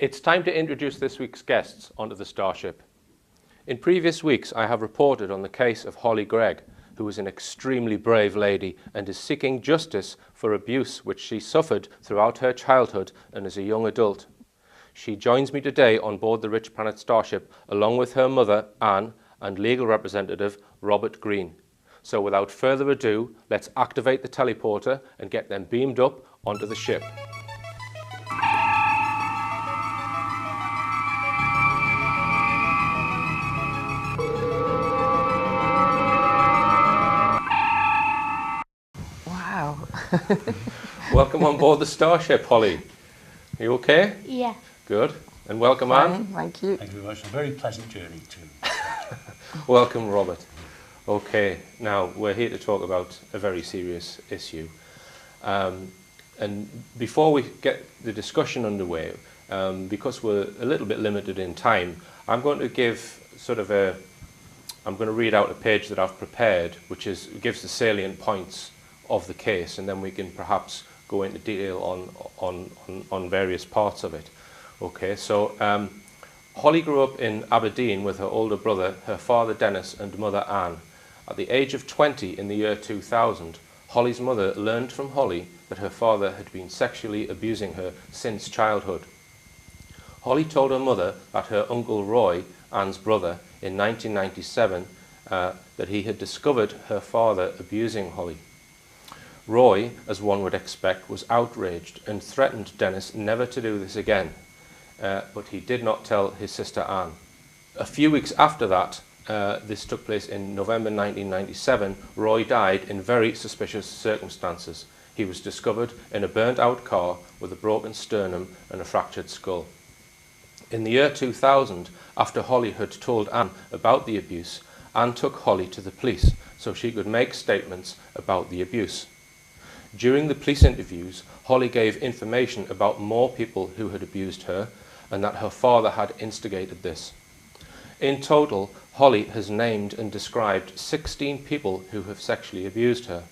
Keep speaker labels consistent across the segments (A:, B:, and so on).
A: It's time to introduce this week's guests onto the Starship. In previous weeks, I have reported on the case of Hollie Greig, who is an extremely brave lady and is seeking justice for abuse which she suffered throughout her childhood and as a young adult. She joins me today on board the Richplanet Starship along with her mother, Anne, and legal representative, Robert Greig. So without further ado, let's activate the teleporter and get them beamed up onto the ship.
B: Wow.
A: Welcome on board the Starship, Hollie. Are you okay?
C: Yeah.
A: Good. And welcome,
B: Fine,
A: Anne.
B: thank you.
D: Thank you very much. A very pleasant journey too.
A: Welcome, Robert. Okay, now we're here to talk about a very serious issue. And before we get the discussion underway, because we're a little bit limited in time, I'm going to give I'm going to read out a page that I've prepared, which gives the salient points of the case, and then we can perhaps go into detail on various parts of it. Okay, so Hollie grew up in Aberdeen with her older brother, her father Dennis and mother Anne. At the age of 20 in the year 2000, Hollie's mother learned from Hollie that her father had been sexually abusing her since childhood. Hollie told her mother that her uncle Roy, Anne's brother, in 1997 that he had discovered her father abusing Hollie. Roy, as one would expect, was outraged and threatened Dennis never to do this again, but he did not tell his sister Anne. A few weeks after that, this took place in November 1997, Roy died in very suspicious circumstances. He was discovered in a burnt-out car with a broken sternum and a fractured skull. In the year 2000, after Hollie had told Anne about the abuse, Anne took Hollie to the police so she could make statements about the abuse. During the police interviews, Hollie gave information about more people who had abused her and that her father had instigated this. In total, Hollie has named and described 16 people who have sexually abused her.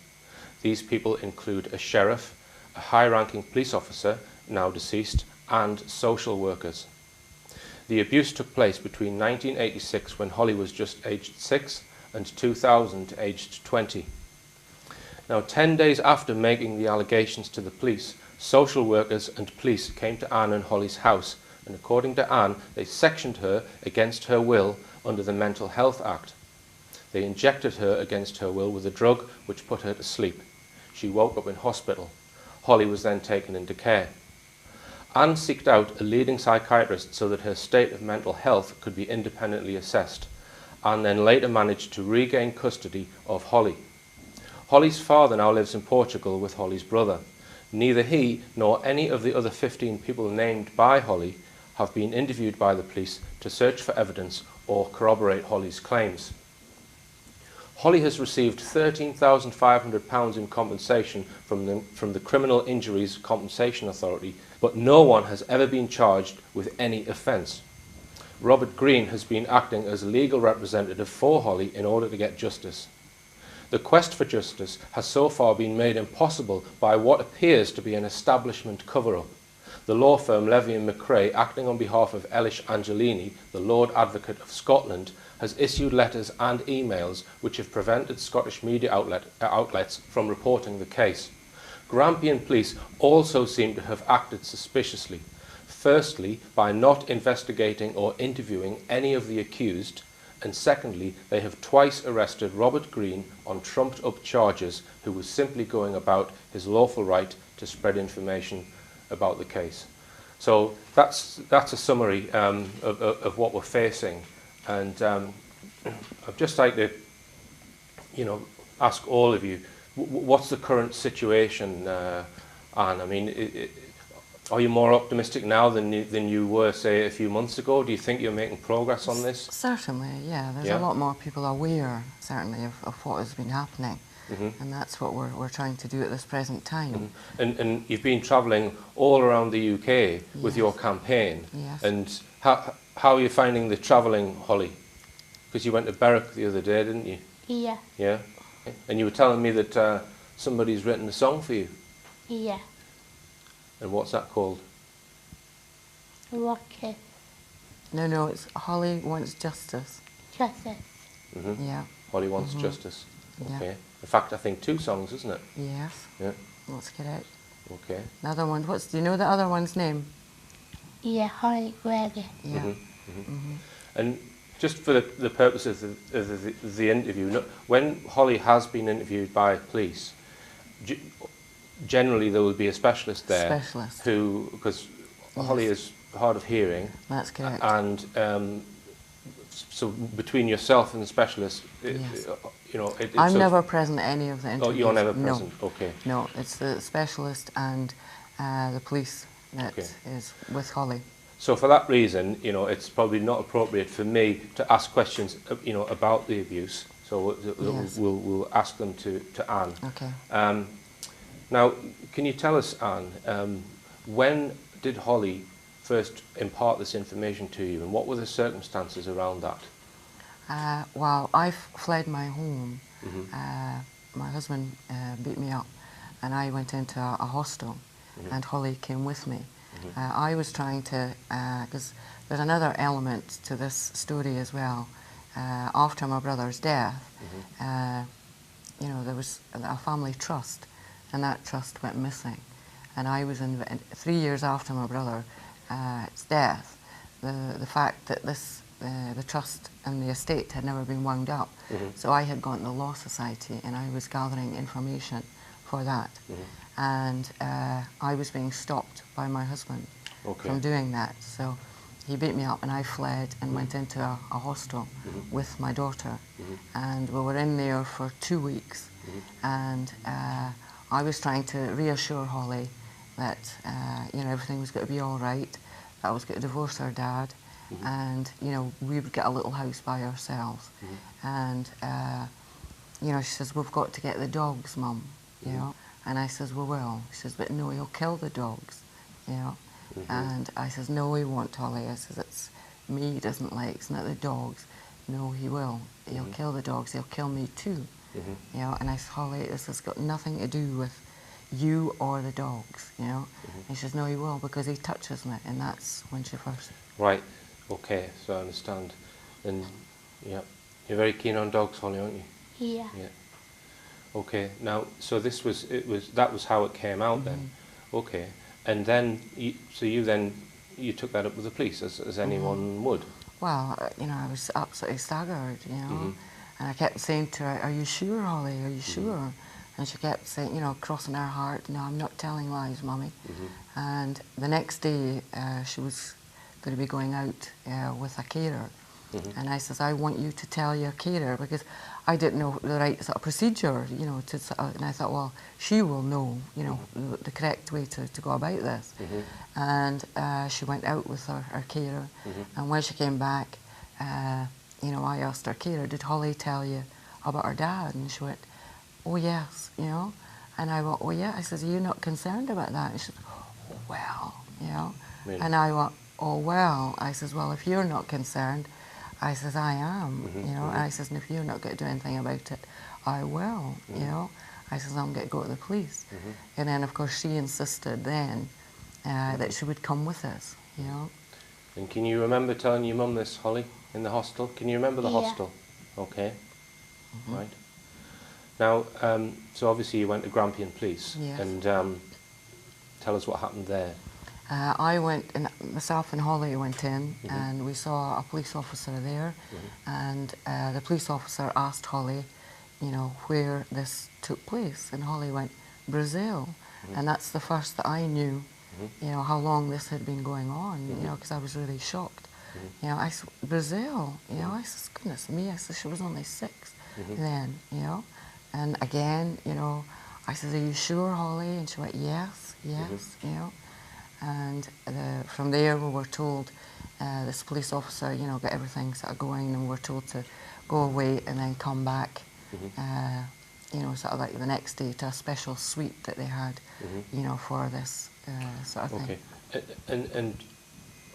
A: These people include a sheriff, a high-ranking police officer, now deceased, and social workers. The abuse took place between 1986, when Hollie was just aged 6, and 2000, aged 20. Now, 10 days after making the allegations to the police, social workers and police came to Anne and Hollie's house, and according to Anne, they sectioned her against her will under the Mental Health Act. They injected her against her will with a drug which put her to sleep. She woke up in hospital. Hollie was then taken into care. Anne sought out a leading psychiatrist so that her state of mental health could be independently assessed, and then later managed to regain custody of Hollie. Hollie's father now lives in Portugal with Hollie's brother. Neither he nor any of the other 15 people named by Hollie have been interviewed by the police to search for evidence or corroborate Hollie's claims. Hollie has received £13,500 in compensation from the Criminal Injuries Compensation Authority, but no one has ever been charged with any offence. Robert Greig has been acting as legal representative for Hollie in order to get justice. The quest for justice has so far been made impossible by what appears to be an establishment cover-up. The law firm Levy and McRae, acting on behalf of Elish Angelini, the Lord Advocate of Scotland, has issued letters and emails which have prevented Scottish media outlets from reporting the case. Grampian police also seem to have acted suspiciously. Firstly, by not investigating or interviewing any of the accused, and secondly, they have twice arrested Robert Greig on trumped-up charges, who was simply going about his lawful right to spread information about the case. So that's a summary of what we're facing, and I'd just like to, ask all of you, what's the current situation, Anne? I mean, are you more optimistic now than you were, say, a few months ago? Do you think you're making progress on this?
B: Certainly, yeah. There's a lot more people aware, certainly, of what has been happening. Mm-hmm. And that's what we're trying to do at this present time.
A: Mm-hmm. And you've been travelling all around the UK with your campaign.
B: Yes.
A: And how are you finding the travelling, Hollie? Because you went to Berwick the other day, didn't you?
C: Yeah.
A: Yeah? And you were telling me that somebody's written a song for you.
C: Yeah.
A: And what's that called?
C: Rocket.
B: No, it's Hollie wants justice.
C: Justice.
B: Yeah.
A: Hollie wants justice.
B: Yeah.
A: Okay. In fact, I think 2 songs, isn't it?
B: Yes.
A: Yeah.
B: That's correct.
A: Okay.
B: Another one. Do you know the other one's name?
C: Yeah, Hollie Greig.
B: Yeah.
A: And just for the purpose of the interview, when Hollie has been interviewed by police, generally there will be a specialist there.
B: Specialist.
A: Who, because Hollie is hard of hearing.
B: That's correct.
A: And so between yourself and the specialist,
B: Yes.
A: you know,
B: I'm never present at any of the interviews.
A: Oh, you're never present.
B: No.
A: Okay.
B: No, it's the specialist and the police that is with Hollie.
A: So for that reason, you know, it's probably not appropriate for me to ask questions, you know, about the abuse. So we'll ask them to Anne.
B: Okay.
A: Now, can you tell us, Anne, when did Hollie first impart this information to you, and what were the circumstances around that?
B: Well, I fled my home. My husband beat me up, and I went into a hostel, and Hollie came with me. I was trying to, because there's another element to this story as well. After my brother's death, you know, there was a family trust, and that trust went missing. And I was 3 years after my brother's death. The fact that the trust and the estate had never been wound up, so I had gone to the Law Society, and I was gathering information for that. And I was being stopped by my husband from doing that. So he beat me up, and I fled and went into a hostel with my daughter. And we were in there for 2 weeks. And I was trying to reassure Hollie that you know, everything was going to be all right, that I was going to divorce her dad, and you know, we would get a little house by ourselves. And you know, she says, "We've got to get the dogs, Mum," you know. And I says, "We will." She says, "But no, he'll kill the dogs," you know. And I says, "No, he won't, Hollie." I says, "It's me he doesn't like, it's not the dogs." "No, he will. He'll kill the dogs. He'll kill me too." You know. And I said, "Hollie, this has got nothing to do with you or the dogs," you know. And she says, "No, he will, because he touches me." And that's when she first...
A: Right. Okay. So I understand. And yeah, you're very keen on dogs, Hollie, aren't you?
C: Yeah.
A: Yeah. Okay. Now, so that was how it came out then. Okay. And then, you took that up with the police, as anyone would.
B: Well, you know, I was absolutely staggered, you know. And I kept saying to her, "Are you sure, Hollie? Are you sure?" And she kept saying, you know, crossing her heart, "No, I'm not telling lies, Mummy." And the next day, she was going to be going out with a carer. And I says, "I want you to tell your carer," because I didn't know the right sort of procedure, you know, and I thought, well, she will know, you know, the correct way to go about this. And she went out with her carer, and when she came back, you know, I asked her carer, "Did Hollie tell you about her dad?" And she went, "Oh yes," you know. And I went, "Oh yeah." I says, "Are you not concerned about that?" And she said, "Oh well," you know. Really? And I went, "Oh well." I says, "Well, if you're not concerned," I says, "I am," you know. And I says, "And if you're not going to do anything about it, I will," you know. I says, "I'm going to go to the police." And then, of course, she insisted then that she would come with us, you know.
A: And can you remember telling your mum this, Hollie, in the hostel? Can you remember the hostel? Okay. Right. Now, so obviously you went to Grampian Police.
B: Yes.
A: And tell us what happened there.
B: I went, and myself and Hollie went in, and we saw a police officer there, and the police officer asked Hollie, you know, where this took place, and Hollie went, "Brazil," and that's the first that I knew, you know, how long this had been going on, you know, because I was really shocked. You know, I said, "Brazil," you know. I said, "Goodness me," I said, "she was only 6 then," you know. And again, you know, I said, "Are you sure, Hollie?" And she went, "Yes, yes," you know. And from there we were told, this police officer, you know, got everything sort of going, and we were told to go away and then come back, you know, sort of like the next day to a special suite that they had, you know, for this sort of thing.
A: Okay. And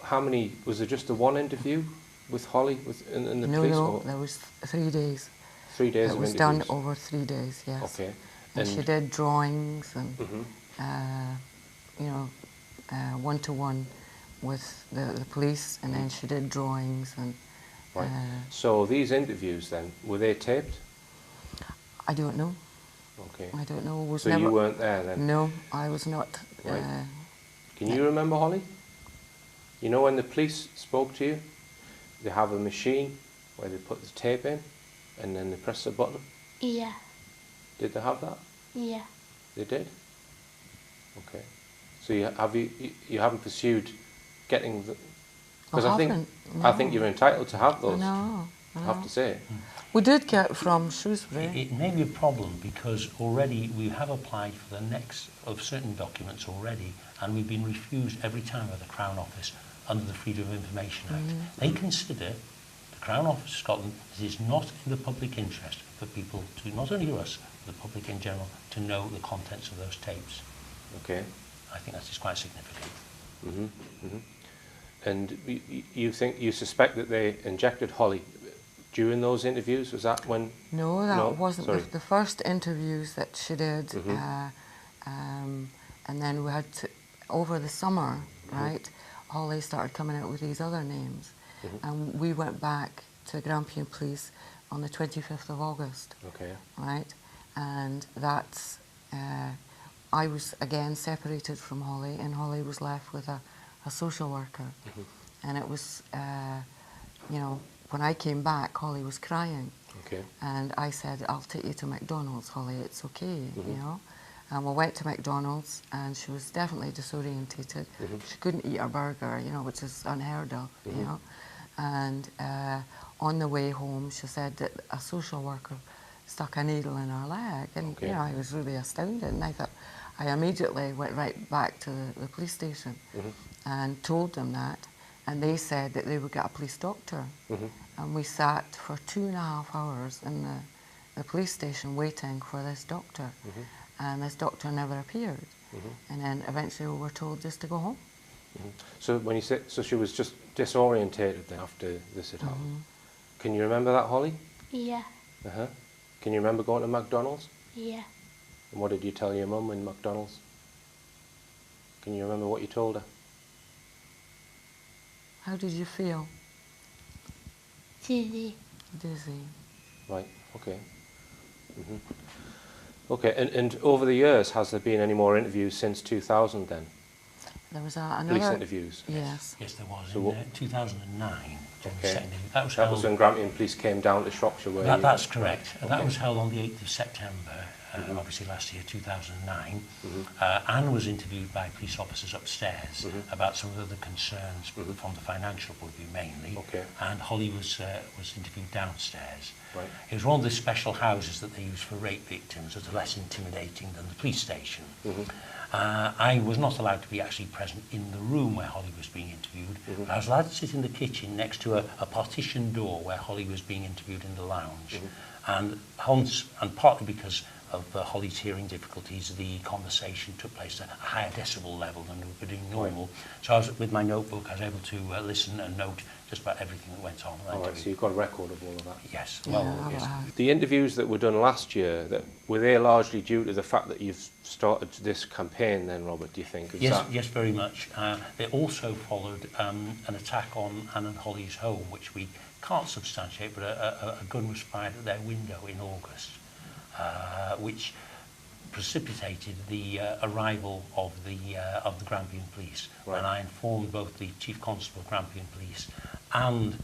A: how many, was there just the one interview with Hollie in the police?
B: No, there was 3 days.
A: 3 days of
B: interviews? It was done over 3 days, yes.
A: Okay.
B: And she did drawings and, you know, one-to-one with the police, and then she did drawings and.
A: Right. So these interviews then, were they taped?
B: I don't know.
A: Okay.
B: I don't know. Was
A: So
B: never,
A: you weren't there then?
B: No, I was not.
A: Right. Can you remember, Holly? You know when the police spoke to you, they have a machine where they put the tape in and then they press the button?
C: Yeah.
A: Did they have that?
C: Yeah.
A: They did? Okay. So you haven't pursued getting the... Because I think you're entitled to have those.
B: No.
A: I have to say.
B: We did get from Shrewsbury.
D: It may be a problem because already we have applied for the next of certain documents already, and we've been refused every time by the Crown Office under the Freedom of Information Act. They consider, the Crown Office of Scotland, it is not in the public interest for people to, not only us, but the public in general, to know the contents of those tapes.
A: Okay.
D: I think that is quite significant.
A: And you suspect that they injected Holly during those interviews? Was that when?
B: No, that wasn't the first interviews that she did. And then we had to, over the summer, right, Holly started coming out with these other names. And we went back to Grampian Police on the 25th of August.
A: Okay.
B: Right? And that's, I was again separated from Holly, and Holly was left with a social worker. And it was, you know, when I came back, Holly was crying.
A: Okay.
B: And I said, I'll take you to McDonald's, Holly, it's okay, you know. And we went to McDonald's, and she was definitely disorientated. She couldn't eat her burger, you know, which is unheard of, you know. And on the way home, she said that a social worker stuck a needle in her leg. And, you know, I was really astounded. And I thought, I immediately went right back to the police station and told them that. And they said that they would get a police doctor. And we sat for 2.5 hours in the police station waiting for this doctor. And this doctor never appeared. And then eventually we were told just to go home.
A: So when you say, so she was just disorientated then after this had happened. Can you remember that, Holly?
C: Yeah.
A: Can you remember going to McDonald's?
C: Yeah.
A: And what did you tell your mum in McDonald's? Can you remember what you told her?
B: How did you feel?
C: Dizzy.
B: Dizzy.
A: Right, okay. Okay, and over the years, has there been any more interviews since 2000 then?
B: There was another...
A: Police interviews?
B: Yes.
D: Yes, there was.
A: So
D: In 2009,
A: Okay.
D: that
A: was when Grampian Police came down to Shropshire. Where
D: that's correct.
A: Okay.
D: That was held on the 8th of September, obviously last year, 2009. Anne was interviewed by police officers upstairs about some of the concerns from the financial point of view mainly.
A: Okay.
D: And Holly was interviewed downstairs.
A: Right.
D: It was one of the special houses that they use for rape victims that are less intimidating than the police station. I was not allowed to be actually present in the room where Holly was being interviewed, but I was allowed to sit in the kitchen next to a partition door where Holly was being interviewed in the lounge. And partly because of Holly's hearing difficulties, the conversation took place at a higher decibel level than we were doing normal. So I was, with my notebook, I was able to listen and note just about everything that went on.
A: All right, so you've got a record of all of that?
D: Yes.
B: Yeah,
D: Well, yes.
A: The interviews that were done last year, were they largely due to the fact that you've started this campaign then, Robert, do you think?
D: Yes, very much. They also followed an attack on Anne and Holly's home, which we can't substantiate, but a gun was fired at their window in August, which precipitated the arrival of the Grampian Police.
A: Right.
D: And I informed both the Chief Constable of Grampian Police and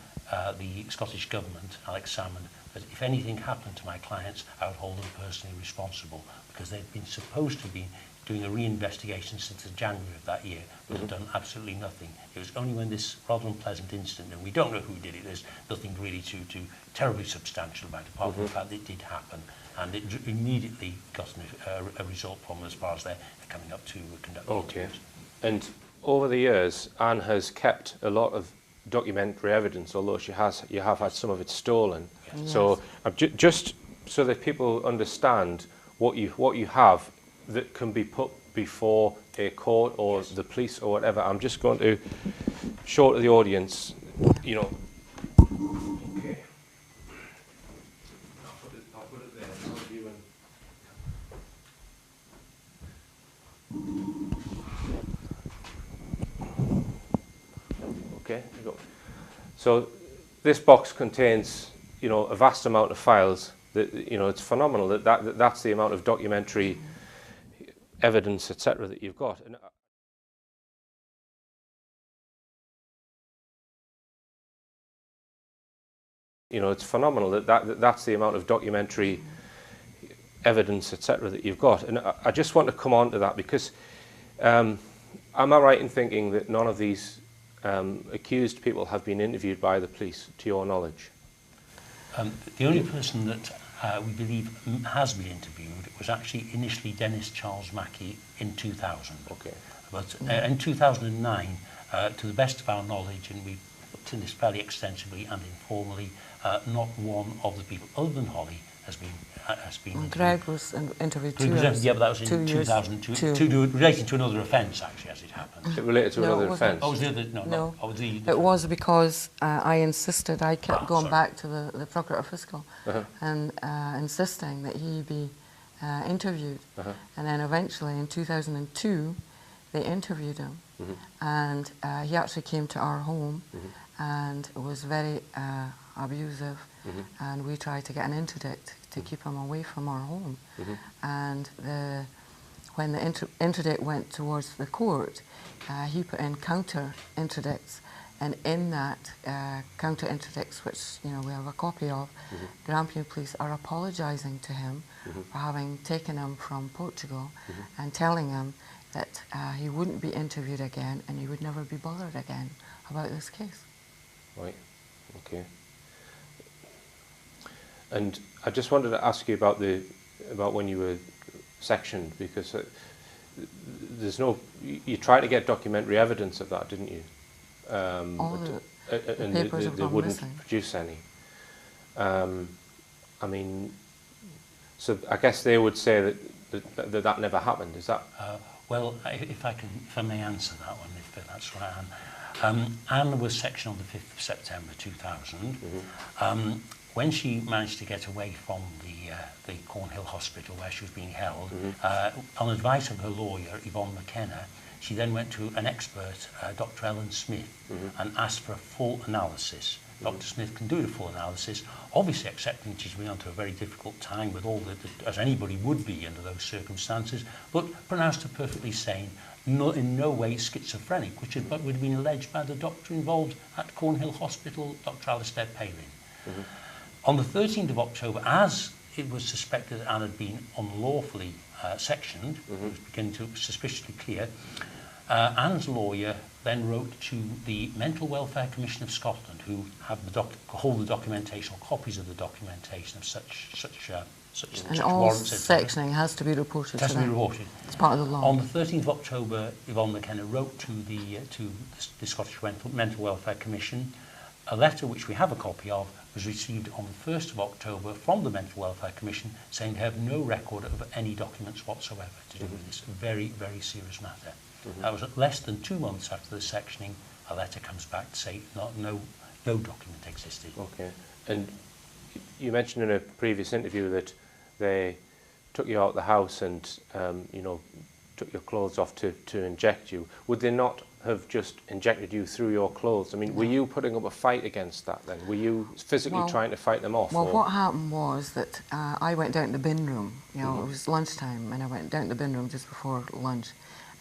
D: the Scottish Government, Alex Salmond, that if anything happened to my clients, I would hold them personally responsible, because they'd been supposed to be doing a reinvestigation since January of that year, but had done absolutely nothing. It was only when this rather unpleasant incident, and we don't know who did it, there's nothing really too terribly substantial about it, apart from the fact that it did happen, and it immediately got a result from as far as they're coming up to conduct interviews.
A: And over the years, Anne has kept a lot of documentary evidence, although you have had some of it stolen.
B: Yes.
A: So just so that people understand what you have that can be put before a court or the police or whatever, I'm just going to show to the audience, you know. Okay. I'll put it there. So you Okay. So this box contains, you know, a vast amount of files. That, you know, it's phenomenal that's the amount of documentary evidence, etc., that you've got. And you know, it's phenomenal that's the amount of documentary evidence, etc., that you've got. And I just want to come on to that because am I right in thinking that none of these accused people have been interviewed by the police, to your knowledge?
D: The only person that we believe has been interviewed was actually initially Dennis Charles Mackey in 2000.
A: Okay.
D: But in 2009, to the best of our knowledge, and we've looked in this fairly extensively and informally, not one of the people other than Hollie has been interviewed.
B: Greg was interviewed
D: Greg was, yeah, but that was in 2002, relating to another offence, actually, as it happened.
A: It related to another offence?
D: Oh, was the other? No. Oh,
B: it was because I insisted, I kept going back to the Procurator Fiscal and insisting that he be interviewed. And then eventually in 2002, they interviewed him. And he actually came to our home and was very abusive. And we tried to get an interdict to keep him away from our home. And when the interdict went towards the court, he put in counter interdicts, and in that counter interdicts, which, you know, we have a copy of, Grampian Police are apologising to him for having taken him from Portugal and telling him that he wouldn't be interviewed again and he would never be bothered again about this case.
A: Right. Okay. And I just wanted to ask you about when you were sectioned, because there's no, you tried to get documentary evidence of that, didn't you?
B: All the
A: and
B: papers have
A: they
B: gone
A: wouldn't
B: missing.
A: produce any. I mean, so I guess they would say that never happened. Is that?
D: Well, if I may answer that one, if that's right, Anne. Anne was sectioned on the 5th of September 2000. When she managed to get away from the Cornhill Hospital where she was being held, on advice of her lawyer, Yvonne McKenna, she then went to an expert, Dr. Ellen Smith, and asked for a full analysis. Dr. Smith can do the full analysis, obviously accepting she's been onto a very difficult time with all as anybody would be under those circumstances, but pronounced her perfectly sane, in no way schizophrenic, which is what would have been alleged by the doctor involved at Cornhill Hospital, Dr. Alistair Palin. On the 13th of October, as it was suspected that Anne had been unlawfully sectioned, it was beginning to suspiciously clear, Anne's lawyer then wrote to the Mental Welfare Commission of Scotland, who have hold the documentation, or copies of the documentation of such
B: and all
D: warrants.
B: sectioning has to be reported to them. It's part of the law.
D: On the 13th of October, Yvonne McKenna wrote to the Scottish Mental Welfare Commission. A letter which we have a copy of was received on the 1st of October from the Mental Welfare Commission, saying they have no record of any documents whatsoever to do with this very, very serious matter. That was less than 2 months after the sectioning. A letter comes back to say no document existed.
A: Okay. And you mentioned in a previous interview that they took you out of the house and you know, took your clothes off to inject you. Would they not have just injected you through your clothes? I mean, were you putting up a fight against that then? Were you physically trying to fight them off?
B: Well, what happened was that I went down to the bin room. You know, it was lunchtime, and I went down to the bin room just before lunch.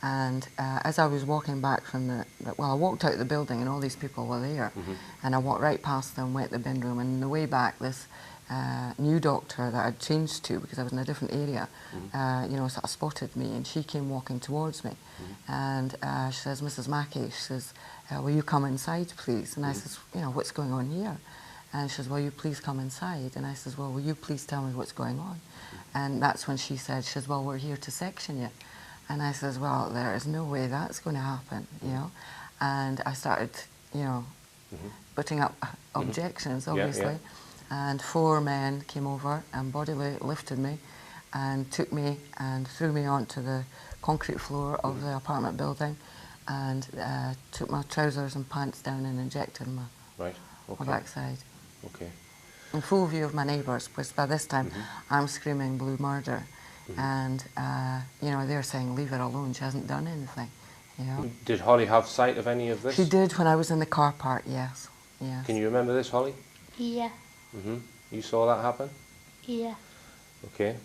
B: And as I was walking back from I walked out of the building and all these people were there. And I walked right past them, went to the bin room, and on the way back, this new doctor that I'd changed to, because I was in a different area, you know, sort of spotted me, and she came walking towards me. And she says, "Mrs. Mackey," she says, "will you come inside, please?" And I says, "You know, what's going on here?" And she says, "Will you please come inside?" And I says, "Well, will you please tell me what's going on?" And that's when she says, "Well, we're here to section you." And I says, "Well, there is no way that's going to happen, you know." And I started, you know, putting up objections, obviously. And 4 men came over and bodily lifted me and took me and threw me onto the concrete floor of the apartment building and took my trousers and pants down and injected my backside.
A: Okay.
B: In full view of my neighbours, because by this time I'm screaming blue murder. And, you know, they're saying, "Leave her alone, she hasn't done anything," Yeah.
A: Did Hollie have sight of any of this?
B: She did when I was in the car park, yes. Yes.
A: Can you remember this, Hollie?
C: Yeah.
A: You saw that happen?
C: Yeah.
A: Okay.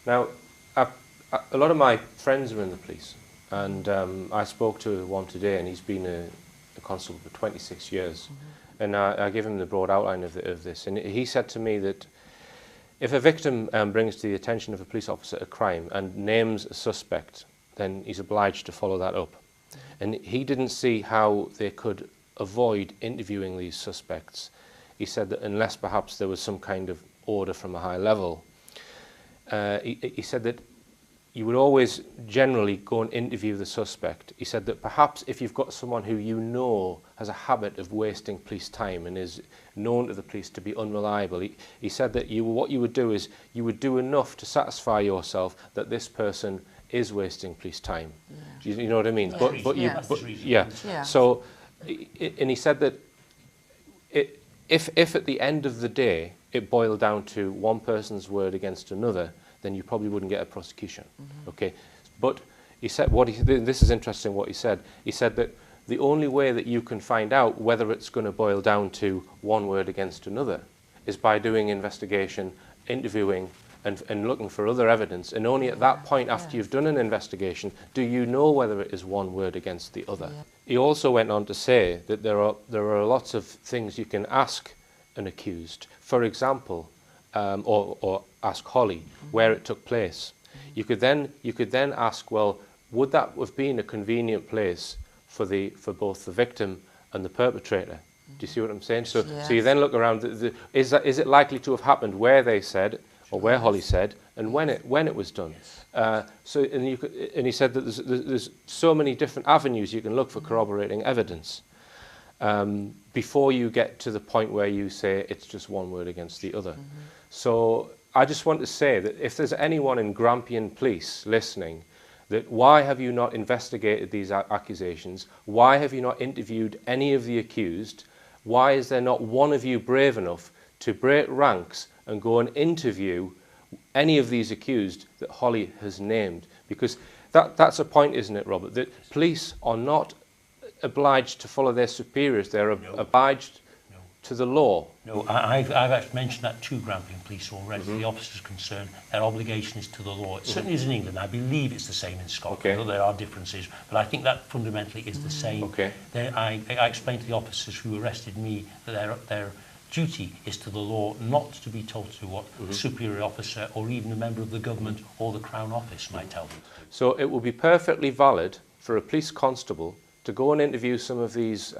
A: Now, a lot of my friends are in the police, and I spoke to one today, and he's been a constable for 26 years. And I gave him the broad outline of this, and he said to me that if a victim brings to the attention of a police officer a crime and names a suspect, then he's obliged to follow that up. And he didn't see how they could avoid interviewing these suspects. He said that unless perhaps there was some kind of order from a high level, he said that you would always generally go and interview the suspect. He said that perhaps if you've got someone who you know has a habit of wasting police time and is known to the police to be unreliable, he said that what you would do is you would do enough to satisfy yourself that this person is wasting police time. Yeah. You know what I mean?
B: Yeah.
A: Yeah. So, and he said that if at the end of the day it boiled down to one person's word against another, then you probably wouldn't get a prosecution. Okay, but he said this is interesting what he said. He said that the only way that you can find out whether it's going to boil down to one word against another is by doing investigation, interviewing, and looking for other evidence. And only at that point, after you've done an investigation, do you know whether it is one word against the other. Yeah. He also went on to say that there are lots of things you can ask an accused. For example, or ask Hollie where it took place. You could then ask, well, would that have been a convenient place for both the victim and the perpetrator? Do you see what I'm saying? So you then look around. Is it likely to have happened where they said, or where Hollie said, and when it was done? And he said that there's so many different avenues you can look for corroborating evidence before you get to the point where you say it's just one word against the other. So I just want to say that if there's anyone in Grampian Police listening, that why have you not investigated these accusations? Why have you not interviewed any of the accused? Why is there not one of you brave enough to break ranks and go and interview any of these accused that Hollie has named? Because that's a point, isn't it, Robert? That police are not obliged to follow their superiors. They're obliged to the law.
D: No, I've actually mentioned that to Grampian Police already. The officers concerned, their obligation is to the law. It certainly is in England. I believe it's the same in Scotland, though there are differences. But I think that fundamentally is the same.
A: Okay.
D: I explained to the officers who arrested me that their duty is to the law, not to be told to what a superior officer or even a member of the government or the Crown Office might tell them to do.
A: So it will be perfectly valid for a police constable to go and interview some of these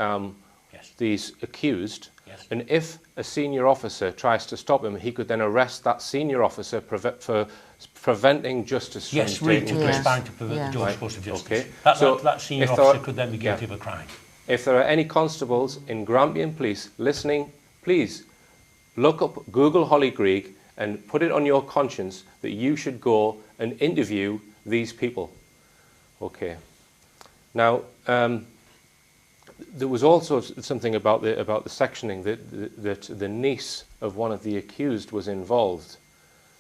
A: accused, and if a senior officer tries to stop him, he could then arrest that senior officer for preventing justice from taking place.
D: Conspiring to prevent the just course of justice.
A: Okay.
D: That senior officer could then be guilty of a crime.
A: If there are any constables in Grampian Police listening, please look up, Google Hollie Greig and put it on your conscience that you should go and interview these people. Okay. Now, there was also something about the sectioning that the niece of one of the accused was involved.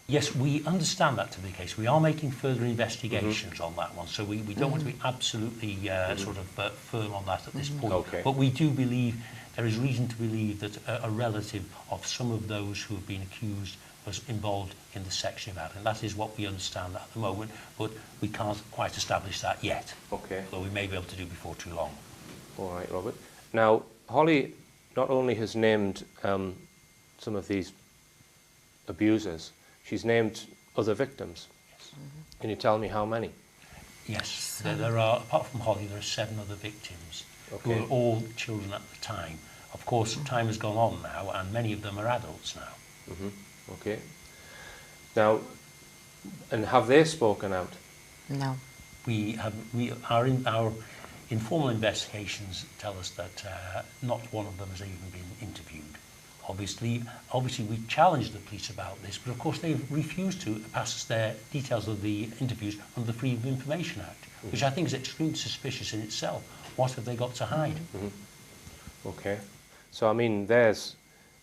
D: Yes, we understand that to be the case. We are making further investigations on that one, so we don't want to be absolutely firm on that at this point.
A: Okay.
D: But we do believe, there is reason to believe that a relative of some of those who have been accused was involved in the sectioning of that, and that is what we understand at the moment, but we can't quite establish that yet.
A: Okay.
D: Although we may be able to do before too long.
A: All right, Robert. Now, Hollie not only has named some of these abusers, she's named other victims.
D: Yes.
A: Can you tell me how many?
D: Yes, there are, apart from Hollie, there are 7 other victims who are all children at the time. Of course, time has gone on now, and many of them are adults now.
A: Okay. Now, and have they spoken out?
B: No.
D: Our informal investigations tell us that not one of them has even been interviewed. Obviously we challenged the police about this, but of course they've refused to pass us their details of the interviews under the Freedom of Information Act, which I think is extremely suspicious in itself. What have they got to hide?
A: Okay. So, I mean, there's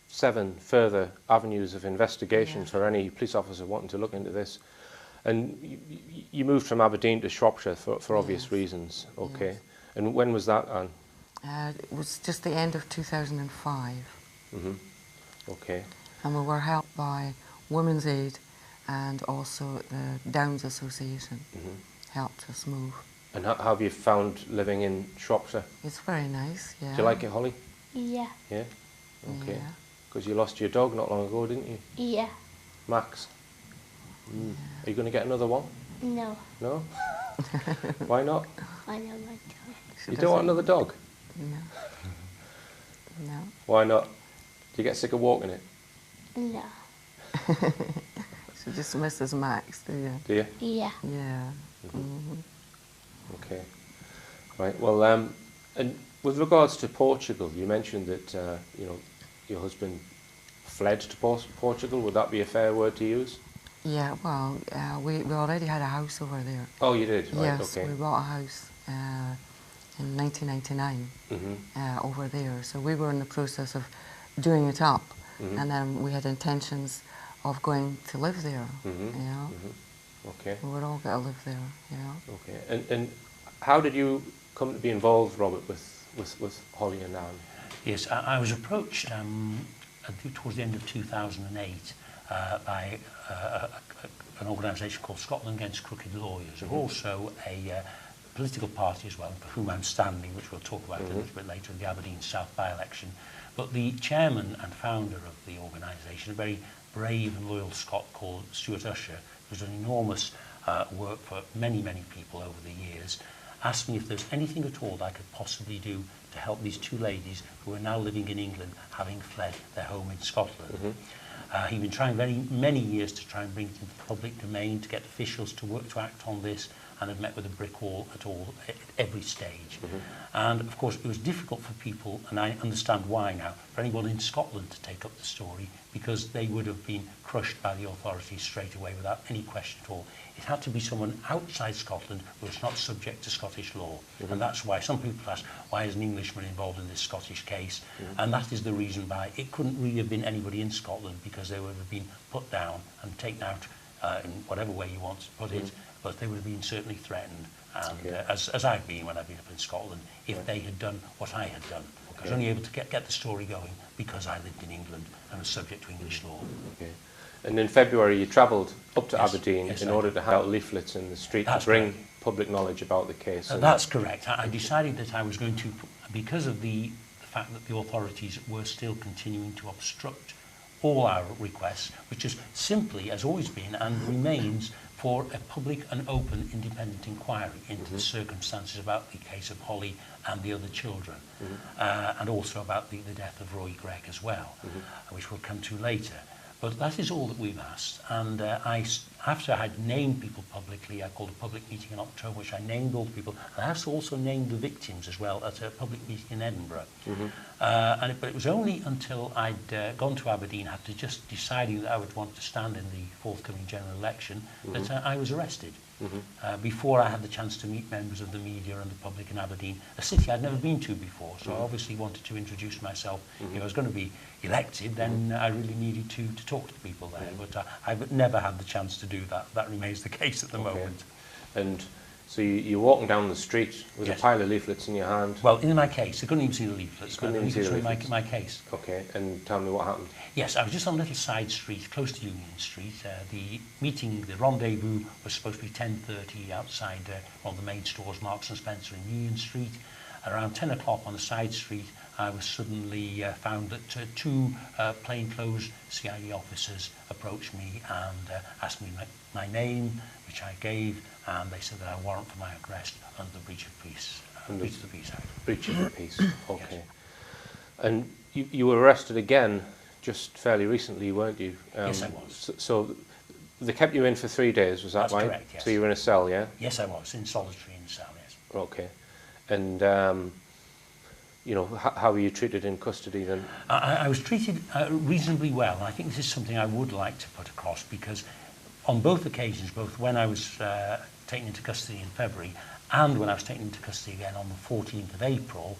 A: 7 further avenues of investigation for any police officer wanting to look into this. And you moved from Aberdeen to Shropshire for obvious
B: Yes.
A: reasons. Okay.
B: Yes.
A: And when was that, Anne?
B: It was just the end of 2005,
A: Okay.
B: and we were helped by Women's Aid and also the Downs Association helped us move.
A: And how have you found living in Shropshire?
B: It's very nice, yeah.
A: Do you like it, Holly?
C: Yeah.
A: Yeah? Okay.
B: Yeah.
A: Because you lost your dog not long ago, didn't you?
C: Yeah.
A: Max? Are you going to get another one?
C: No.
A: No? Why not?
C: I don't want to.
B: She
A: You don't want
B: doesn't-
A: another dog?
B: No. No.
A: Why not? Do you get sick of walking it?
C: No.
B: She just misses Max, do you?
A: Do you?
C: Yeah.
B: Yeah.
A: Okay. Right. Well, and with regards to Portugal, you mentioned that your husband fled to Portugal. Would that be a fair word to use?
B: Yeah, well, we already had a house over there.
A: Oh, you did. Right.
B: Yes,
A: Okay.
B: we bought a house in 1999 over there. So we were in the process of doing it up, and then we had intentions of going to live there. You know,
A: Okay.
B: we would all get to live there. You know.
A: Okay. And how did you come to be involved, Robert, with Hollie and Anne?
D: Yes, I was approached I think towards the end of 2008 by an organisation called Scotland Against Crooked Lawyers, who are also a political party as well, for whom I'm standing, which we'll talk about a little bit later in the Aberdeen South by-election. But the chairman and founder of the organisation, a very brave and loyal Scot called Stuart Usher, who's done enormous work for many, many people over the years, asked me if there's anything at all that I could possibly do to help these two ladies who are now living in England, having fled their home in Scotland. He'd been trying many years to try and bring it into the public domain, to get officials to act on this, and had met with a brick wall at every stage. And of course it was difficult for people, and I understand why now, for anyone in Scotland to take up the story, because they would have been crushed by the authorities straight away without any question at all. It had to be someone outside Scotland who was not subject to Scottish law. And that's why some people ask, why is an Englishman involved in this Scottish case? And that is the reason why it couldn't really have been anybody in Scotland, because they would have been put down and taken out in whatever way you want to put it, but they would have been certainly threatened. And as I've been when I've been up in Scotland, if they had done what I had done. I was only able to get the story going because I lived in England and was subject to English law.
A: Okay. And in February, you travelled up to
D: Yes,
A: Aberdeen
D: yes,
A: in
D: I
A: order
D: did.
A: to hand out leaflets in the street
D: That's
A: to bring
D: correct.
A: public knowledge about the case. And
D: That's correct. I decided that I was going to, because of the fact that the authorities were still continuing to obstruct all our requests, which is simply, has always been and remains, for a public and open independent inquiry into the circumstances about the case of Hollie and the other children, and also about the death of Roy Greig as well, which we'll come to later. But that is all that we've asked, and after I had named people publicly, I called a public meeting in October, which I named all the people, and I also named the victims as well at a public meeting in Edinburgh. But it was only until I'd gone to Aberdeen, after just deciding that I would want to stand in the forthcoming general election, that I was arrested. Before I had the chance to meet members of the media and the public in Aberdeen, a city I'd never been to before, so I obviously wanted to introduce myself. If I was going to be elected, then I really needed to talk to the people there, but I've never had the chance to do that. That remains the case at the moment.
A: And so you're walking down the street with
D: Yes.
A: a pile of leaflets in your hand.
D: Well, in my case, I couldn't even see the leaflets.
A: Couldn't even see the
D: were
A: leaflets.
D: my case.
A: Okay, and tell me what happened.
D: Yes, I was just on a little side street close to Union Street. The meeting, the rendezvous, was supposed to be 10:30 outside one of the main stores, Marks and Spencer in Union Street. Around 10 o'clock on the side street, I was suddenly found that two plainclothes CID officers approached me and asked me my name, which I gave, and they said that I had a warrant for my arrest under the breach of peace, breach of the Peace Act.
A: Breach of the peace. Okay. And you were arrested again just fairly recently, weren't you?
D: Yes, I was.
A: So they kept you in for 3 days, was that
D: That's
A: right?
D: correct, yes.
A: So you were in a cell, yeah?
D: Yes, I was, in solitary in the cell, yes.
A: Okay. And you know, how were you treated in custody then?
D: I was treated reasonably well, and I think this is something I would like to put across, because on both occasions, both when I was taken into custody in February And when I was taken into custody again on the 14th of April,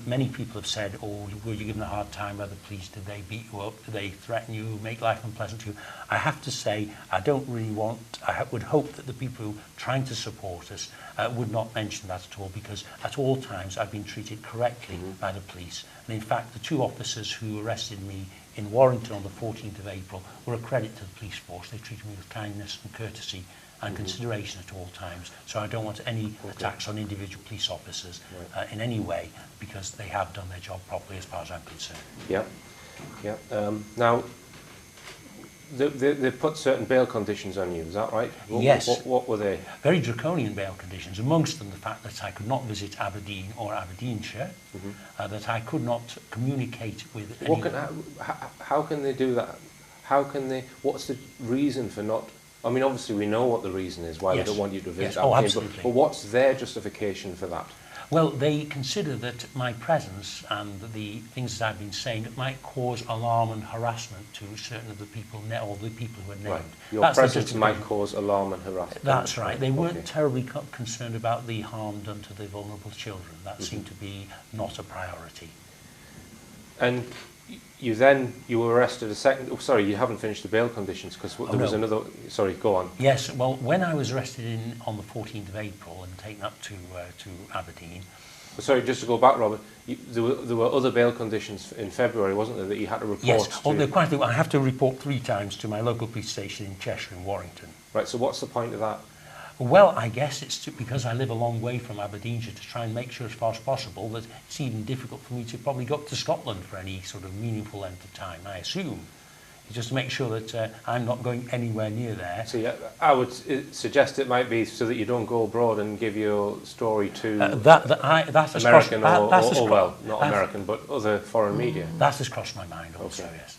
D: many people have said, oh, were you given a hard time by the police? Did they beat you up? Did they threaten you, make life unpleasant to you? I have to say, I don't really want, would hope that the people who are trying to support us would not mention that at all, because at all times I've been treated correctly by the police. And in fact, the 2 officers who arrested me in Warrington on the 14th of April were a credit to the police force. They treated me with kindness and courtesy and consideration at all times. So I don't want any attacks on individual police officers in any way, because they have done their job properly as far as I'm concerned.
A: Yeah, yeah. Now, they put certain bail conditions on you, is that right?
D: Yes.
A: What were they?
D: Very draconian bail conditions, amongst them the fact that I could not visit Aberdeen or Aberdeenshire, that I could not communicate with anyone.
A: How can they do that? How can they, what's the reason for not, I mean, obviously we know what the reason is why they don't want you to visit Aberdeen,
D: absolutely.
A: but what's their justification for that?
D: Well, they consider that my presence and the things that I've been saying might cause alarm and harassment to certain of the people, or the people who are named.
A: Right. Your
D: That's
A: presence might cause alarm and harassment.
D: That's right. They weren't terribly concerned about the harm done to the vulnerable children. That seemed to be not a priority.
A: And you were arrested a second. Oh, sorry, you haven't finished the bail conditions, because there was another. Sorry, go on.
D: Yes. Well, when I was arrested on the 14th of April and taken up to Aberdeen.
A: Sorry, just to go back, Robert. There were other bail conditions in February, wasn't there, that you had to report?
D: Yes. Oh, they're quite. I have to report 3 times to my local police station in Cheshire and Warrington.
A: Right. So what's the point of that?
D: Well, I guess it's because I live a long way from Aberdeenshire, to try and make sure as far as possible that it's even difficult for me to probably go up to Scotland for any sort of meaningful length of time, I assume. It's just to make sure that I'm not going anywhere near there.
A: So yeah, I would suggest it might be so that you don't go abroad and give your story to American well, not American, but other foreign media.
D: That has crossed my mind also, yes.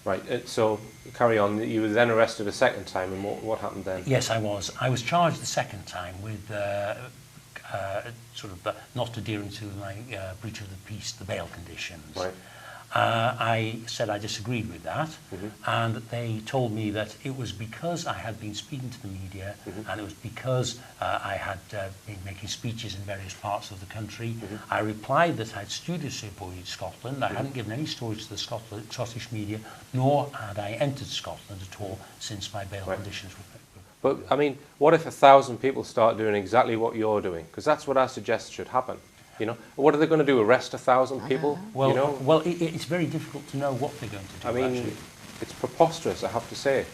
A: Right, so carry on. You were then arrested a second time, and what happened then?
D: Yes, I was. I was charged the second time with not adhering to my breach of the peace, the bail conditions.
A: Right.
D: I said I disagreed with that, and they told me that it was because I had been speaking to the media, and it was because I had been making speeches in various parts of the country. I replied that I had studiously avoided Scotland. I hadn't given any stories to the Scottish media, nor had I entered Scotland at all since my bail conditions were.
A: But, I mean, what if 1,000 people start doing exactly what you're doing? Because that's what I suggest should happen. You know, what are they going to do? Arrest 1,000 people?
D: Well,
A: you know?
D: well, it's very difficult to know what they're going to do.
A: I mean,
D: actually.
A: It's preposterous, I have to say.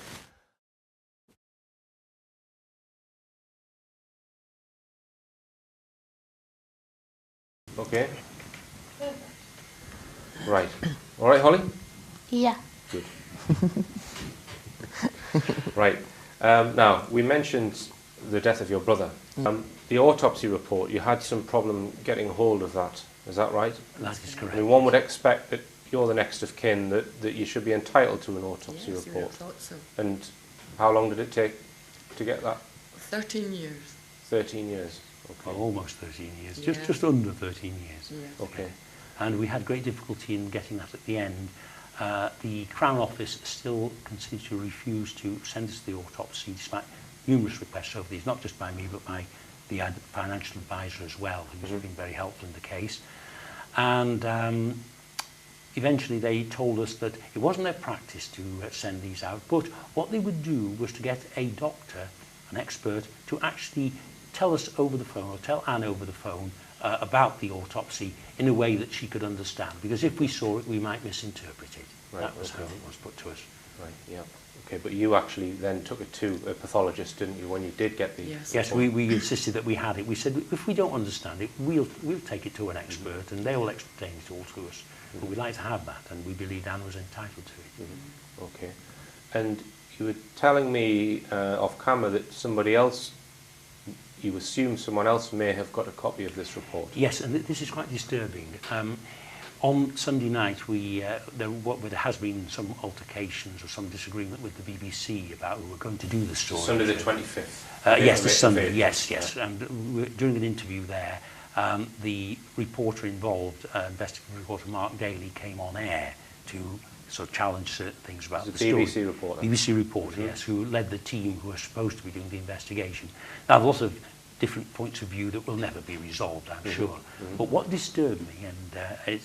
A: Okay. Right. All right, Holly?
C: Yeah.
A: Good. Right. Now, we mentioned the death of your brother. The autopsy report, you had some problem getting hold of that. Is that right?
D: That is correct.
A: I mean, one would expect that you're the next of kin, that you should be entitled to an autopsy report.
B: Yes, I thought so.
A: And how long did it take to get that?
B: 13 years.
A: 13 years. Okay.
D: Well, almost 13 years,
B: Yeah.
D: just under 13 years.
B: Yes.
A: Okay.
D: And we had great difficulty in getting that at the end. The Crown Office still continues to refuse to send us the autopsy, despite numerous requests over these, not just by me, but by the financial advisor as well, who's been very helpful in the case. And eventually they told us that it wasn't their practice to send these out, but what they would do was to get a doctor, an expert, to actually tell us over the phone, or tell Anne over the phone, about the autopsy in a way that she could understand, because if we saw it, we might misinterpret it.
A: Right,
D: That was
A: okay.
D: how it was put to us.
A: Right, yeah. Okay, but you actually then took it to a pathologist, didn't you, when you did get the...
B: Yes.
D: Yes, we insisted that we had it. We said, if we don't understand it, we'll take it to an expert, and they'll explain it all to us. But we'd like to have that, and we believed Anne was entitled to it.
A: Okay. And you were telling me off camera that somebody else, you assume someone else may have got a copy of this report.
D: Yes, and this is quite disturbing. On Sunday night, there has been some altercations or some disagreement with the BBC about who were going to do the story.
A: Sunday the 25th?
D: Yes, the Sunday, yes. And during an interview there, the reporter involved, investigative reporter Mark Daly, came on air to sort of challenge certain things about the story.
A: BBC reporter?
D: BBC reporter, yes, who led the team who were supposed to be doing the investigation. Now, there are lots of different points of view that will never be resolved, I'm sure. But what disturbed me, and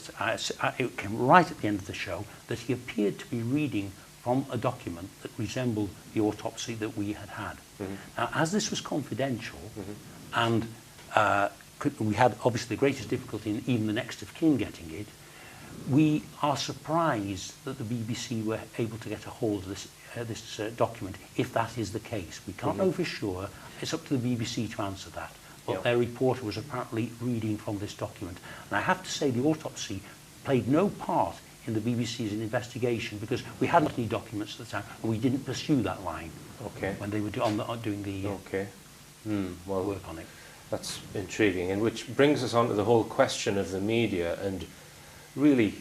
D: it came right at the end of the show, that he appeared to be reading from a document that resembled the autopsy that we had had. Now, as this was confidential, and we had obviously the greatest difficulty in even the next of kin getting it, we are surprised that the BBC were able to get a hold of this document, if that is the case. We can't know for sure. It's up to the BBC to answer that. But their reporter was apparently reading from this document. And I have to say the autopsy played no part in the BBC's investigation, because we hadn't any documents at the time, and we didn't pursue that line when they were doing the work on it.
A: That's intriguing, and which brings us on to the whole question of the media. And really,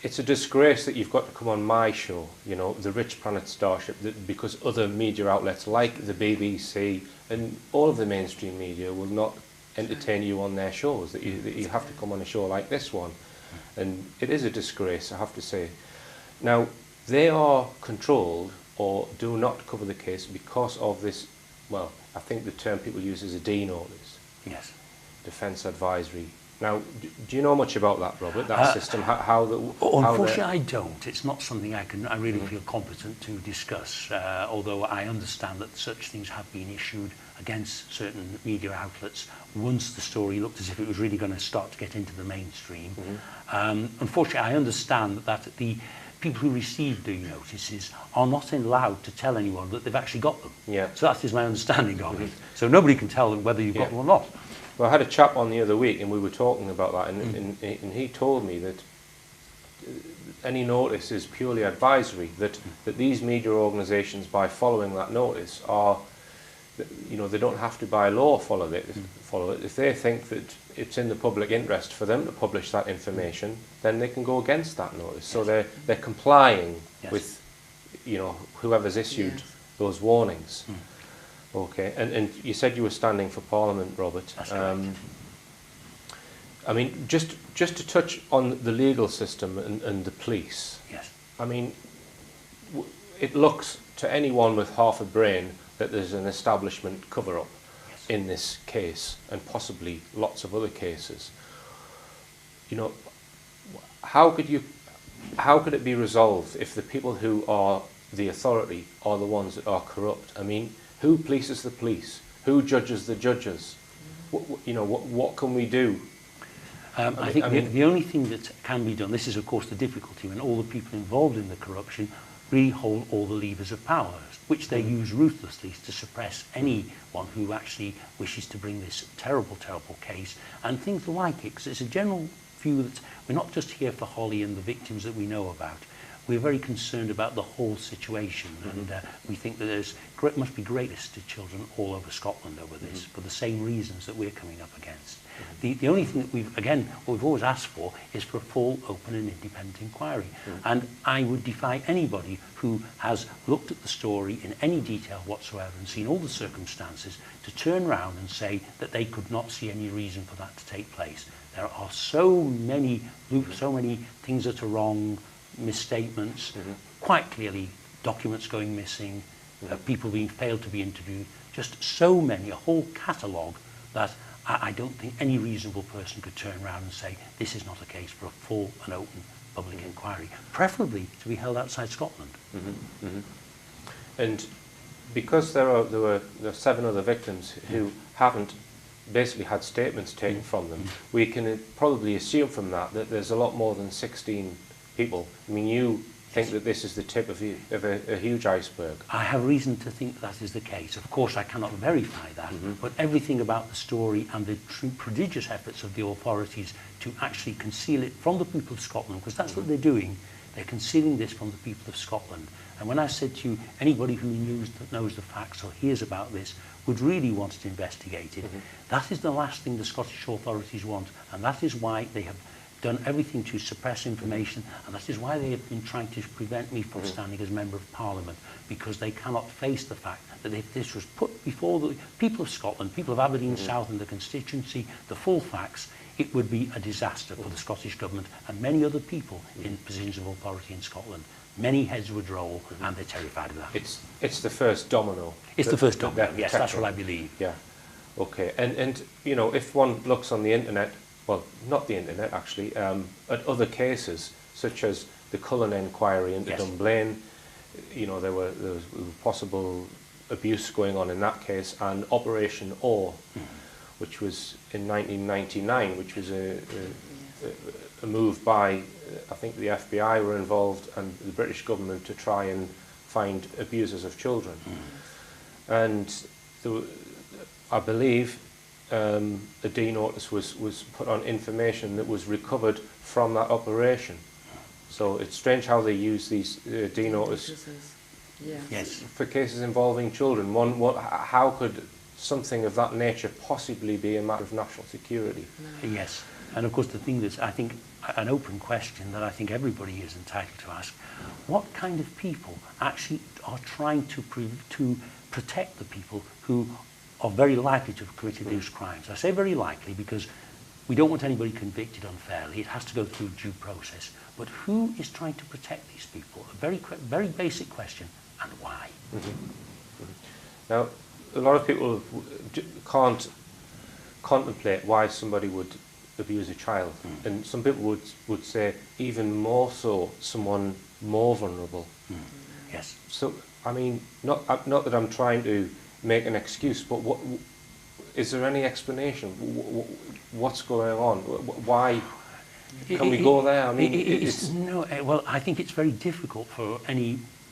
A: it's a disgrace that you've got to come on my show, you know, the Richplanet Starship, because other media outlets like the BBC and all of the mainstream media will not entertain you on their shows, that you have to come on a show like this one. And it is a disgrace, I have to say. Now, they are controlled or do not cover the case because of this, well, I think the term people use is a D notice.
D: Yes.
A: Defence advisory. Now, do you know much about that, Robert, that system?
D: Unfortunately, I don't. It's not something I really feel competent to discuss, although I understand that such things have been issued against certain media outlets once the story looked as if it was really going to start to get into the mainstream. Unfortunately, I understand that the people who receive the notices are not allowed to tell anyone that they've actually got them. So that is my understanding of it. So nobody can tell them whether you've got them or not.
A: Well, I had a chap on the other week and we were talking about that, and he told me that any notice is purely advisory, that these media organisations, by following that notice, are, you know, they don't have to by law follow it. If they think that it's in the public interest for them to publish that information, then they can go against that notice. So they're complying with, you know, whoever's issued those warnings. Okay, and you said you were standing for Parliament, Robert.
D: That's correct.
A: I mean, just to touch on the legal system and the police.
D: Yes.
A: I mean, it looks to anyone with half a brain that there's an establishment cover-up in this case, and possibly lots of other cases. You know, how could it be resolved if the people who are the authority are the ones that are corrupt? I mean, who polices the police? Who judges the judges? What can we do?
D: I think the only thing that can be done, this is of course the difficulty when all the people involved in the corruption really hold all the levers of power, which they use ruthlessly to suppress anyone who actually wishes to bring this terrible, terrible case and things like it. Because it's a general view that we're not just here for Hollie and the victims that we know about. We're very concerned about the whole situation, and we think that there's must be great risk to children all over Scotland over this, for the same reasons that we're coming up against. The only thing that what we've always asked for is for a full, open and independent inquiry. And I would defy anybody who has looked at the story in any detail whatsoever and seen all the circumstances to turn around and say that they could not see any reason for that to take place. There are so many things that are wrong, misstatements, quite clearly documents going missing, people being failed to be interviewed, just so many, a whole catalogue that I don't think any reasonable person could turn around and say this is not a case for a full and open public inquiry, preferably to be held outside Scotland.
A: And because there were 7 other victims who haven't basically had statements taken from them, we can probably assume from that there's a lot more than 16 people. I mean, you think that this is the tip of a huge iceberg.
D: I have reason to think that is the case. Of course, I cannot verify that, but everything about the story and the prodigious efforts of the authorities to actually conceal it from the people of Scotland, because that's what they're doing. They're concealing this from the people of Scotland. And when I said to you, anybody who knows the facts or hears about this would really want it investigated, that is the last thing the Scottish authorities want, and that is why they have done everything to suppress information, and that is why they have been trying to prevent me from standing as Member of Parliament, because they cannot face the fact that if this was put before the people of Scotland, people of Aberdeen South and the constituency, the full facts, it would be a disaster for the Scottish Government and many other people in positions of authority in Scotland. Many heads would roll, and they're terrified of that.
A: It's the first domino.
D: It's the first domino, yes, that's what I believe.
A: Yeah. Okay, and you know, if one looks on the internet, well, not the internet actually, at other cases, such as the Cullen inquiry into
D: Yes.
A: Dunblane, you know, there was possible abuse going on in that case, and Operation O, which was in 1999, which was a move by, I think the FBI were involved and the British government to try and find abusers of children. And I believe a D notice was put on information that was recovered from that operation. So it's strange how they use these D notice
B: Yeah.
D: Yes.
A: for cases involving children. How could something of that nature possibly be a matter of national security?
D: Yes, and of course the thing that's, I think, an open question that I think everybody is entitled to ask, what kind of people actually are trying to protect the people who are very likely to have committed these crimes? I say very likely because we don't want anybody convicted unfairly. It has to go through due process. But who is trying to protect these people? A very basic question, and why?
A: Now, a lot of people can't contemplate why somebody would abuse a child, and some people would say even more so someone more vulnerable.
D: Yes.
A: So, I mean, not that I'm trying to make an excuse, but is there any explanation? What's going on? Why? Can we go there? I mean,
D: no. Well, I think it's very difficult for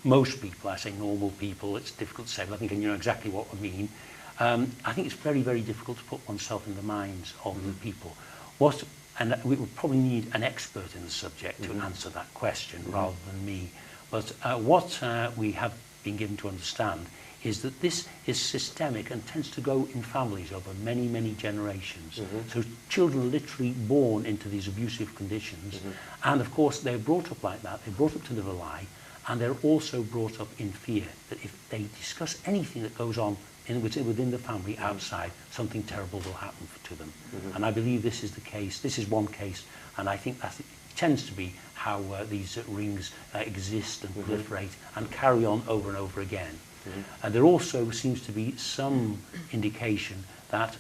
D: most people. I say normal people. It's difficult to say, but I think you know exactly what I mean. I think it's very, very difficult to put oneself in the minds of the people. And we would probably need an expert in the subject to answer that question rather than me. But what we have been given to understand is that this is systemic and tends to go in families over many, many generations. So children are literally born into these abusive conditions. And of course, they're brought up like that. They're brought up to live a lie. And they're also brought up in fear that if they discuss anything that goes on within the family outside, something terrible will happen to them. And I believe this is the case. This is one case. And I think that it tends to be how these rings exist and proliferate and carry on over and over again. And there also seems to be some indication that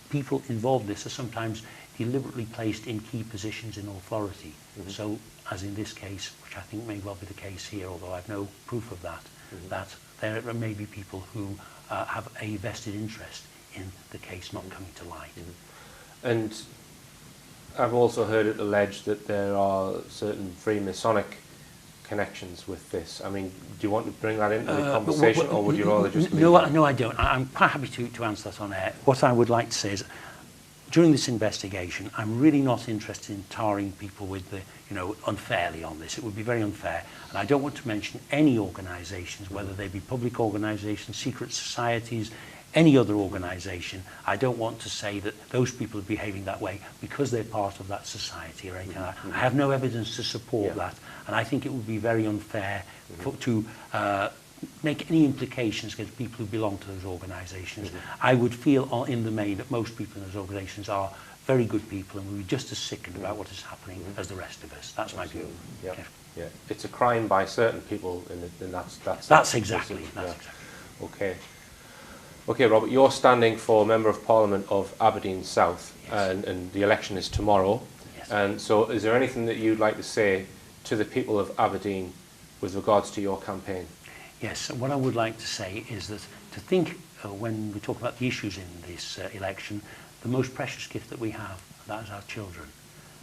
D: people involved in this are sometimes deliberately placed in key positions in authority. So, as in this case, which I think may well be the case here, although I've no proof of that, that there may be people who have a vested interest in the case not coming to light.
A: And I've also heard it alleged that there are certain Freemasonic connections with this. I mean, do you want to bring that into the conversation, or would you rather just leave that?
D: No, I don't. I'm quite happy to answer that on air. What I would like to say is, during this investigation, I'm really not interested in tarring people with the, unfairly on this. It would be very unfair. And I don't want to mention any organisations, whether they be public organisations, secret societies, any other organisation. I don't want to say that those people are behaving that way because they're part of that society or anything like that. I have no evidence to support that. And I think it would be very unfair to make any implications against people who belong to those organisations. I would feel in the main that most people in those organisations are very good people and would be just as sickened about what is happening as the rest of us. That's my view.
A: Yeah. Yeah. It's a crime by certain people, and
D: that's exactly.
A: Okay. Okay, Robert, you're standing for Member of Parliament of Aberdeen South, and the election is tomorrow.
D: Yes.
A: And so is there anything that you'd like to say to the people of Aberdeen with regards to your campaign?
D: Yes, what I would like to say is that to think when we talk about the issues in this election, the most precious gift that we have, that is our children.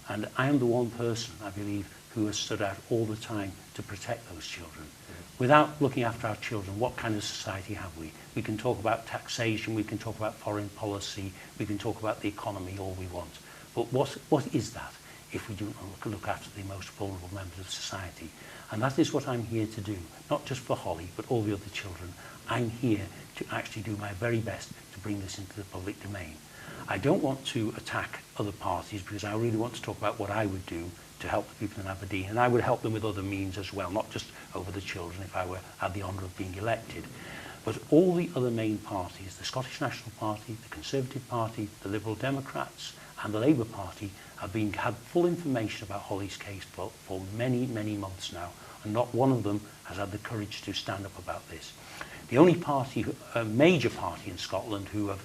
D: And I am the one person, I believe, who has stood out all the time to protect those children. Without looking after our children, what kind of society have we? We can talk about taxation, we can talk about foreign policy, we can talk about the economy all we want. But what is that if we don't look after the most vulnerable members of society? And that is what I'm here to do, not just for Hollie, but all the other children. I'm here to actually do my very best to bring this into the public domain. I don't want to attack other parties because I really want to talk about what I would do to help the people in Aberdeen, and I would help them with other means as well, not just over the children if I had the honour of being elected. But all the other main parties, the Scottish National Party, the Conservative Party, the Liberal Democrats and the Labour Party have had full information about Hollie's case for many, many months now, and not one of them has had the courage to stand up about this. The only party, a major party in Scotland who have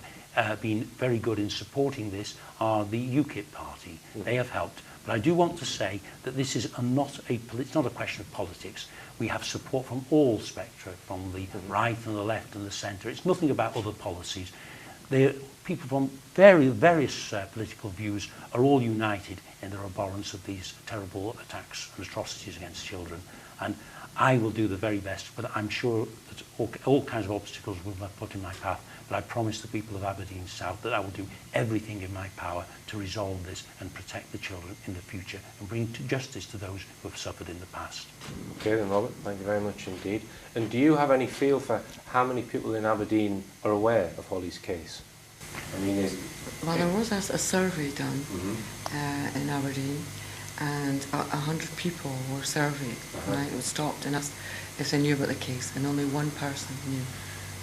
D: been very good in supporting this are the UKIP party. They have helped. But I do want to say that this is it's not a question of politics. We have support from all spectra, from the right and the left and the centre. It's nothing about other policies. People from various political views are all united in their abhorrence of these terrible attacks and atrocities against children. And I will do the very best, but I'm sure that all kinds of obstacles will be put in my path. But I promise the people of Aberdeen South that I will do everything in my power to resolve this and protect the children in the future and bring to justice to those who have suffered in the past.
A: Okay then, Robert, thank you very much indeed. And do you have any feel for how many people in Aberdeen are aware of Hollie's case? I mean,
B: well, there was a survey done in Aberdeen, and 100 people were surveyed, right? It was stopped and asked if they knew about the case, and only one person knew.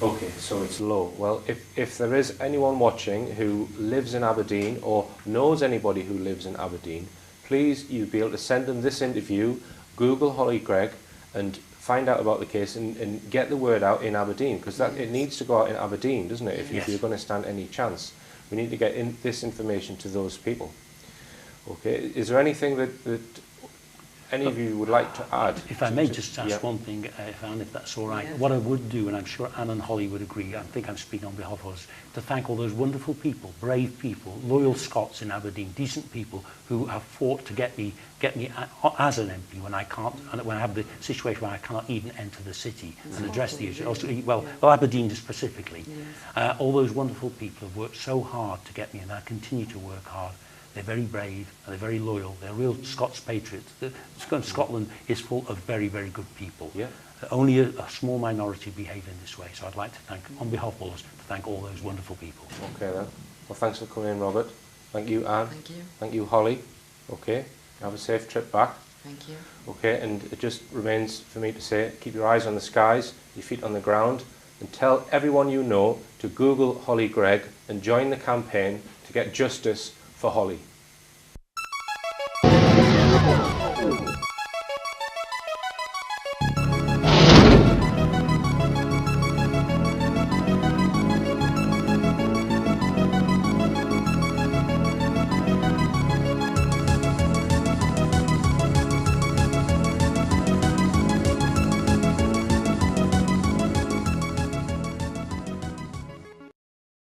A: Okay, so it's low. Well, if there is anyone watching who lives in Aberdeen or knows anybody who lives in Aberdeen, please you'd be able to send them this interview, Google Hollie Greig, and find out about the case and get the word out in Aberdeen, because it needs to go out in Aberdeen, doesn't it, if you're going to stand any chance. We need to get this information to those people. Okay, is there anything that any of you would like to add?
D: If I may just ask one thing, Anne, if that's all right.
B: Yes.
D: What I would do, and I'm sure Anne and Hollie would agree, I think I'm speaking on behalf of us, to thank all those wonderful people, brave people, loyal Scots in Aberdeen, decent people who have fought to get me as an MP when I can't, and when I have the situation where I cannot even enter the city and address the issue. Also, well, Aberdeen specifically. Yes. All those wonderful people have worked so hard to get me, and I continue to work hard. They're very brave and they're very loyal. They're real Scots patriots. Scotland is full of very, very good people. Yeah. Only a small minority behave in this way. So I'd like to thank, on behalf of all of us, to thank all those wonderful people.
A: Okay then. Well, thanks for coming in, Robert. Thank you, Anne.
B: Thank you.
A: Thank you, Hollie. Okay. Have a safe trip back.
B: Thank you.
A: Okay, and it just remains for me to say, keep your eyes on the skies, your feet on the ground, and tell everyone you know to Google Hollie Greig and join the campaign to get justice for Hollie.